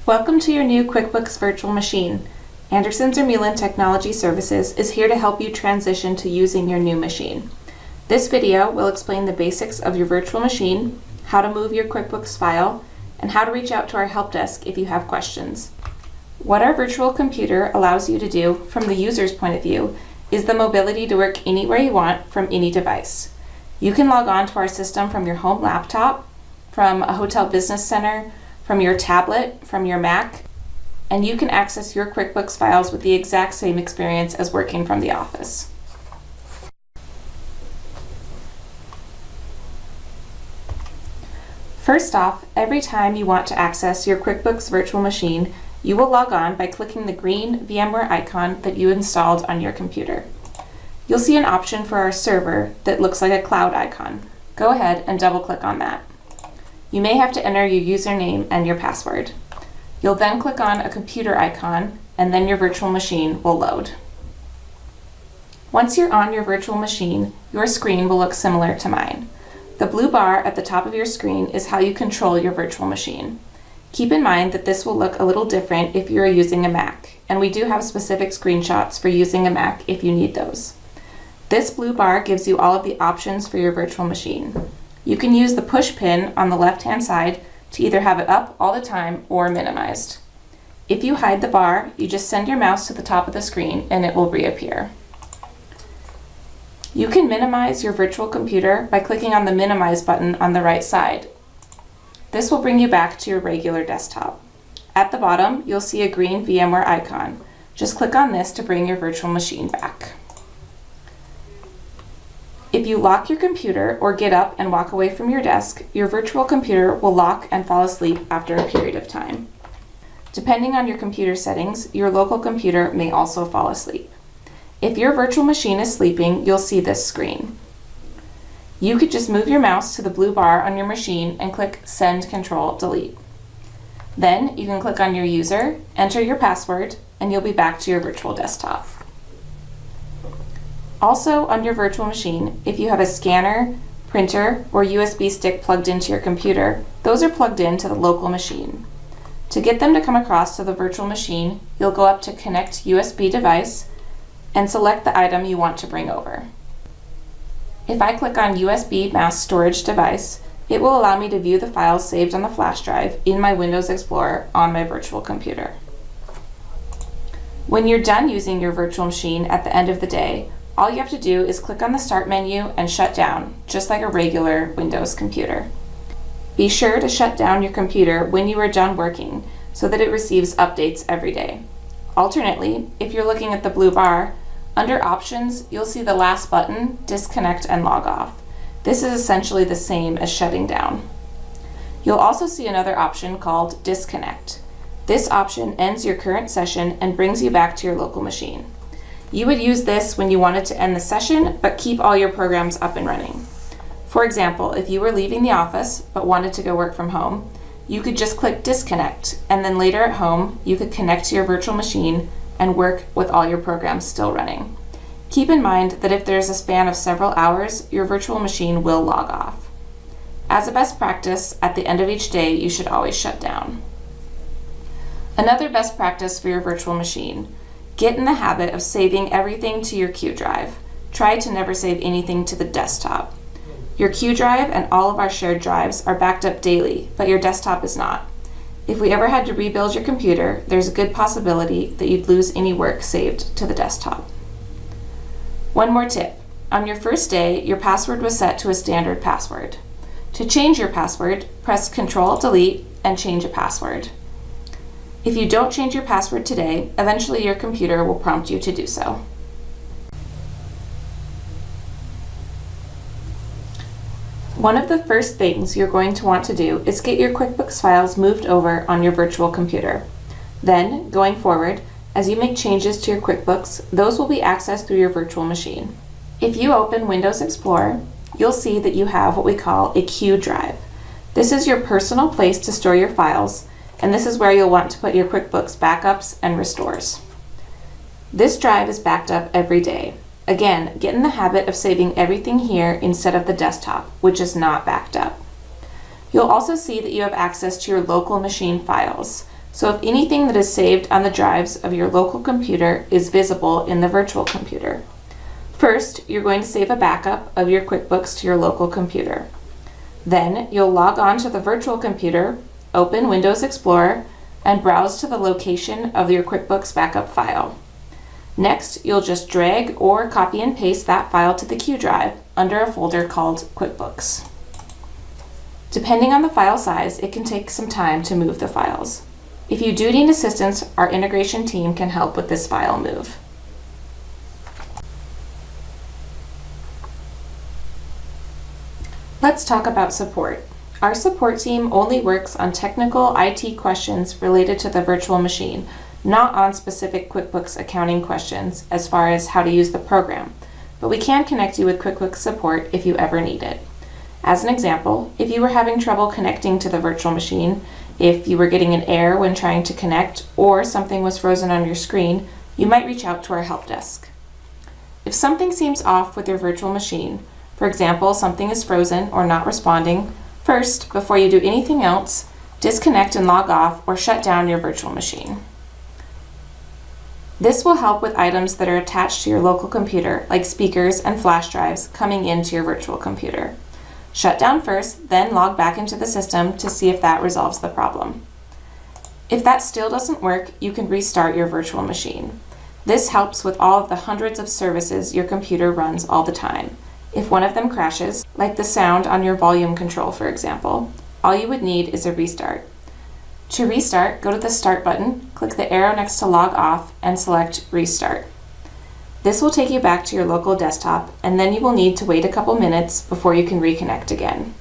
Welcome to your new QuickBooks virtual machine. Anderson-Zermühlen Technology Services is here to help you transition to using your new machine. This video will explain the basics of your virtual machine, how to move your QuickBooks file, and how to reach out to our help desk if you have questions. What our virtual computer allows you to do from the user's point of view is the mobility to work anywhere you want from any device. You can log on to our system from your home laptop, from a hotel business center, from your tablet, from your Mac, and you can access your QuickBooks files with the exact same experience as working from the office. First off, every time you want to access your QuickBooks virtual machine, you will log on by clicking the green VMware icon that you installed on your computer. You'll see an option for our server that looks like a cloud icon. Go ahead and double-click on that. You may have to enter your username and your password. You'll then click on a computer icon, and then your virtual machine will load. Once you're on your virtual machine, your screen will look similar to mine. The blue bar at the top of your screen is how you control your virtual machine. Keep in mind that this will look a little different if you're using a Mac, and we do have specific screenshots for using a Mac if you need those. This blue bar gives you all of the options for your virtual machine. You can use the push pin on the left-hand side to either have it up all the time or minimized. If you hide the bar, you just send your mouse to the top of the screen and it will reappear. You can minimize your virtual computer by clicking on the minimize button on the right side. This will bring you back to your regular desktop. At the bottom, you'll see a green VMware icon. Just click on this to bring your virtual machine back. If you lock your computer or get up and walk away from your desk, your virtual computer will lock and fall asleep after a period of time. Depending on your computer settings, your local computer may also fall asleep. If your virtual machine is sleeping, you'll see this screen. You could just move your mouse to the blue bar on your machine and click Send Control Delete. Then you can click on your user, enter your password, and you'll be back to your virtual desktop. Also, on your virtual machine, if you have a scanner, printer, or USB stick plugged into your computer, those are plugged into the local machine. To get them to come across to the virtual machine, you'll go up to Connect USB Device and select the item you want to bring over. If I click on USB Mass Storage Device, it will allow me to view the files saved on the flash drive in my Windows Explorer on my virtual computer. When you're done using your virtual machine at the end of the day, all you have to do is click on the Start menu and shut down, just like a regular Windows computer. Be sure to shut down your computer when you are done working so that it receives updates every day. Alternately, if you're looking at the blue bar, under Options, you'll see the last button, Disconnect and Log Off. This is essentially the same as shutting down. You'll also see another option called Disconnect. This option ends your current session and brings you back to your local machine. You would use this when you wanted to end the session but keep all your programs up and running. For example, if you were leaving the office but wanted to go work from home, you could just click Disconnect, and then later at home you could connect to your virtual machine and work with all your programs still running. Keep in mind that if there's a span of several hours, your virtual machine will log off. As a best practice, at the end of each day you should always shut down. Another best practice for your virtual machine: get in the habit of saving everything to your Q drive. Try to never save anything to the desktop. Your Q drive and all of our shared drives are backed up daily, but your desktop is not. If we ever had to rebuild your computer, there's a good possibility that you'd lose any work saved to the desktop. One more tip. On your first day, your password was set to a standard password. To change your password, press Control Delete and change a password. If you don't change your password today, eventually your computer will prompt you to do so. One of the first things you're going to want to do is get your QuickBooks files moved over on your virtual computer. Then, going forward, as you make changes to your QuickBooks, those will be accessed through your virtual machine. If you open Windows Explorer, you'll see that you have what we call a Q drive. This is your personal place to store your files, and this is where you'll want to put your QuickBooks backups and restores. This drive is backed up every day. Again, get in the habit of saving everything here instead of the desktop, which is not backed up. You'll also see that you have access to your local machine files. So if anything that is saved on the drives of your local computer is visible in the virtual computer. First, you're going to save a backup of your QuickBooks to your local computer. Then you'll log on to the virtual computer, open Windows Explorer, and browse to the location of your QuickBooks backup file. Next, you'll just drag or copy and paste that file to the Q drive under a folder called QuickBooks. Depending on the file size, it can take some time to move the files. If you do need assistance, our integration team can help with this file move. Let's talk about support. Our support team only works on technical IT questions related to the virtual machine, not on specific QuickBooks accounting questions as far as how to use the program, but we can connect you with QuickBooks support if you ever need it. As an example, if you were having trouble connecting to the virtual machine, if you were getting an error when trying to connect, or something was frozen on your screen, you might reach out to our help desk. If something seems off with your virtual machine, for example, something is frozen or not responding, first, before you do anything else, disconnect and log off or shut down your virtual machine. This will help with items that are attached to your local computer, like speakers and flash drives coming into your virtual computer. Shut down first, then log back into the system to see if that resolves the problem. If that still doesn't work, you can restart your virtual machine. This helps with all of the hundreds of services your computer runs all the time. If one of them crashes, like the sound on your volume control, for example, all you would need is a restart. To restart, go to the Start button, click the arrow next to Log Off, and select Restart. This will take you back to your local desktop, and then you will need to wait a couple minutes before you can reconnect again.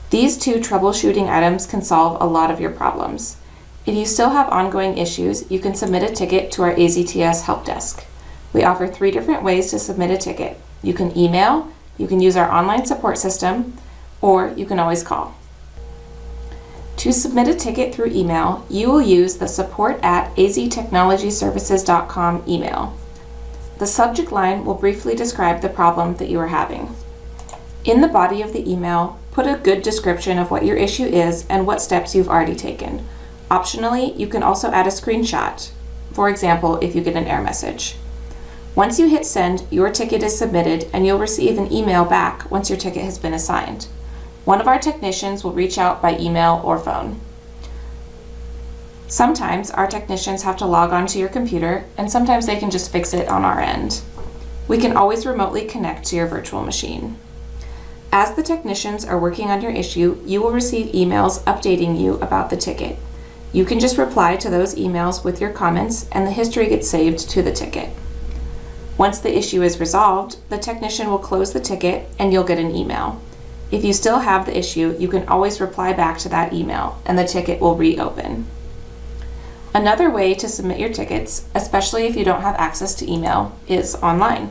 These two troubleshooting items can solve a lot of your problems. If you still have ongoing issues, you can submit a ticket to our AZTS help desk. We offer 3 different ways to submit a ticket. You can email, you can use our online support system, or you can always call. To submit a ticket through email, you will use the support@aztechnologyservices.com email. The subject line will briefly describe the problem that you are having. In the body of the email, put a good description of what your issue is and what steps you've already taken. Optionally, you can also add a screenshot, for example, if you get an error message. Once you hit send, your ticket is submitted and you'll receive an email back once your ticket has been assigned. One of our technicians will reach out by email or phone. Sometimes our technicians have to log onto your computer, and sometimes they can just fix it on our end. We can always remotely connect to your virtual machine. As the technicians are working on your issue, you will receive emails updating you about the ticket. You can just reply to those emails with your comments, and the history gets saved to the ticket. Once the issue is resolved, the technician will close the ticket and you'll get an email. If you still have the issue, you can always reply back to that email and the ticket will reopen. Another way to submit your tickets, especially if you don't have access to email, is online.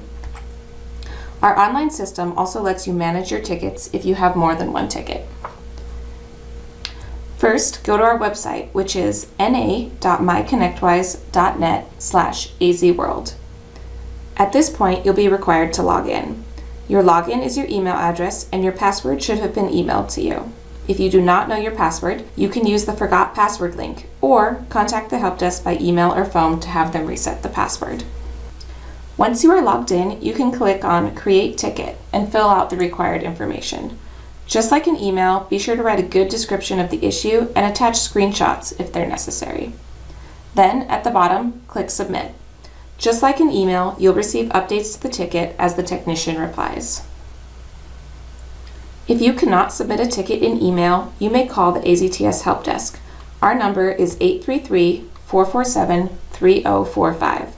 Our online system also lets you manage your tickets if you have more than one ticket. First, go to our website, which is na.myconnectwise.net/azworld. At this point, you'll be required to log in. Your login is your email address, and your password should have been emailed to you. If you do not know your password, you can use the Forgot Password link, or contact the help desk by email or phone to have them reset the password. Once you are logged in, you can click on Create Ticket and fill out the required information. Just like an email, be sure to write a good description of the issue and attach screenshots if they're necessary. Then, at the bottom, click Submit. Just like an email, you'll receive updates to the ticket as the technician replies. If you cannot submit a ticket in email, you may call the AZTS Help Desk. Our number is 833-447-3045.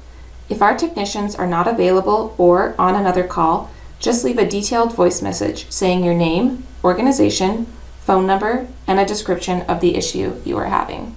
If our technicians are not available or on another call, just leave a detailed voice message saying your name, organization, phone number, and a description of the issue you are having.